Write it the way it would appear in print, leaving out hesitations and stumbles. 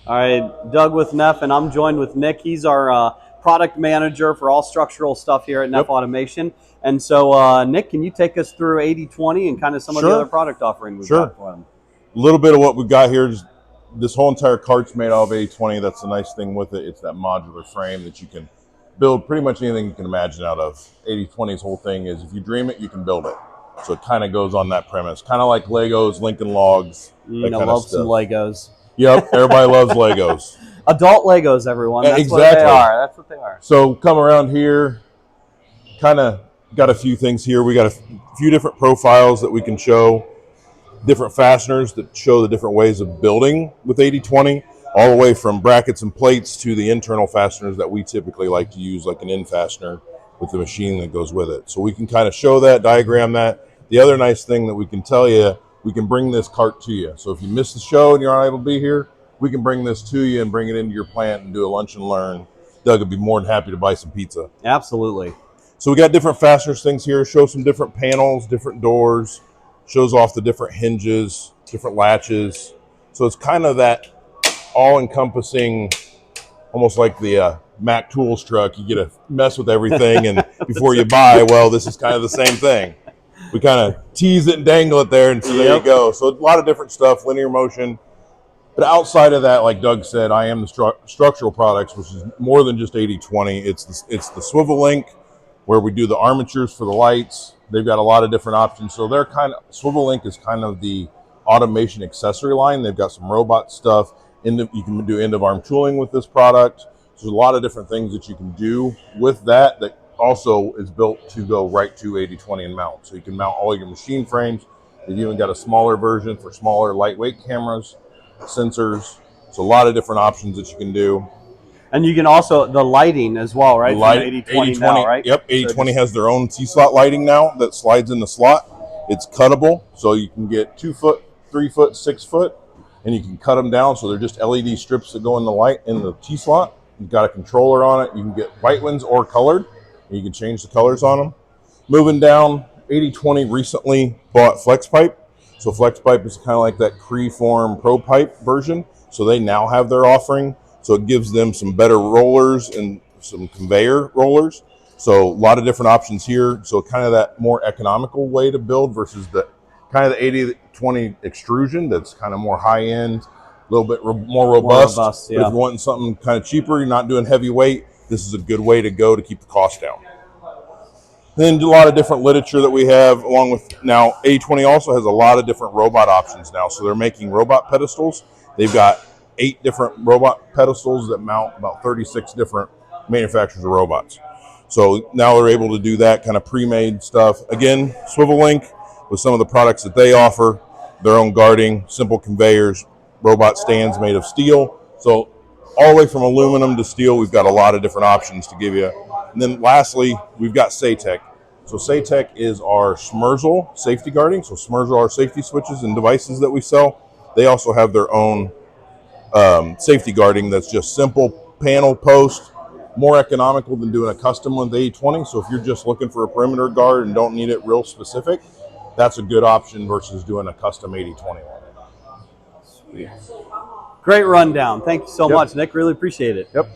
All right, Doug with Neff, and I'm joined with Nick. He's our product manager for all structural stuff here at Neff Yep. Automation. And so, Nick, can you take us through 80/20 and kind of some of the other Sure. product offering we've Sure. got for them? A little bit of what we've got here is this whole entire cart's made out of 80/20. That's the nice thing with it. It's that modular frame that you can build pretty much anything you can imagine out of. 80/20's whole thing is if you dream it, you can build it. So it kind of goes on that premise. Kind of like Legos, Lincoln Logs, that I kind of love some stuff. Legos. Yep, everybody loves Legos. Adult Legos, everyone. That's what they Exactly. are. That's what they are. So come around here, kind of got a few things here. We got a few different profiles that we can show, different fasteners that show the different ways of building with 80/20, all the way from brackets and plates to the internal fasteners that we typically like to use, like an end fastener with the machine that goes with it. So we can kind of show that, diagram that. The other nice thing that we can tell you, we can bring this cart to you. So if you miss the show and you're not able to be here, we can bring this to you and bring it into your plant and do a lunch and learn. Doug would be more than happy to buy some pizza. Absolutely. So we got different fasteners things here, show some different panels, different doors, shows off the different hinges, different latches. So it's kind of that all-encompassing, almost like the Mac Tools truck. You get to mess with everything, and before you buy, well, this is kind of the same thing. We kind of tease it and dangle it there, and so there you go. So a lot of different stuff, linear motion. But outside of that, like Doug said, I am the structural products, which is more than just 80/20. It's the swivel link, where we do the armatures for the lights. They've got a lot of different options. So they're Swivel Link is kind of the automation accessory line. They've got some robot stuff. You can do end of arm tooling with this product. So there's a lot of different things that you can do with that also is built to go right to 80/20 and mount. So you can mount all your machine frames. They've even got a smaller version for smaller lightweight cameras, sensors. So a lot of different options that you can do. And you can also, the lighting as well, right? Light 80/20 now, right? Yep, 80/20 has their own T-slot lighting now that slides in the slot. It's cuttable, so you can get 2 foot, 3 foot, 6 foot, and you can cut them down. So they're just LED strips that go in the light in the T-slot. You've got a controller on it. You can get white ones or colored, and you can change the colors on them. Moving down, 80/20 recently bought Flex Pipe. So Flex Pipe is kind of like that Cree-form Pro Pipe version. So they now have their offering. So it gives them some better rollers and some conveyor rollers. So a lot of different options here. So kind of that more economical way to build versus the kind of the 80/20 extrusion that's kind of more high end, a little bit more robust. Yeah. But if you're wanting something kind of cheaper, you're not doing heavy weight, this is a good way to go to keep the cost down. Then a lot of different literature that we have along with now 80/20 also has a lot of different robot options now. So they're making robot pedestals. They've got 8 different robot pedestals that mount about 36 different manufacturers of robots. So now they're able to do that kind of pre-made stuff. Again, Swivel Link with some of the products that they offer, their own guarding, simple conveyors, robot stands made of steel. So all the way from aluminum to steel, we've got a lot of different options to give you. And then lastly, we've got Saytech. So Saytech is our Smurzel safety guarding. So Smurzel are safety switches and devices that we sell. They also have their own safety guarding that's just simple panel post, more economical than doing a custom with 80/20. So if you're just looking for a perimeter guard and don't need it real specific, that's a good option versus doing a custom 80/20 one. Great rundown. Thank you so much, Nick. Really appreciate it. Yep.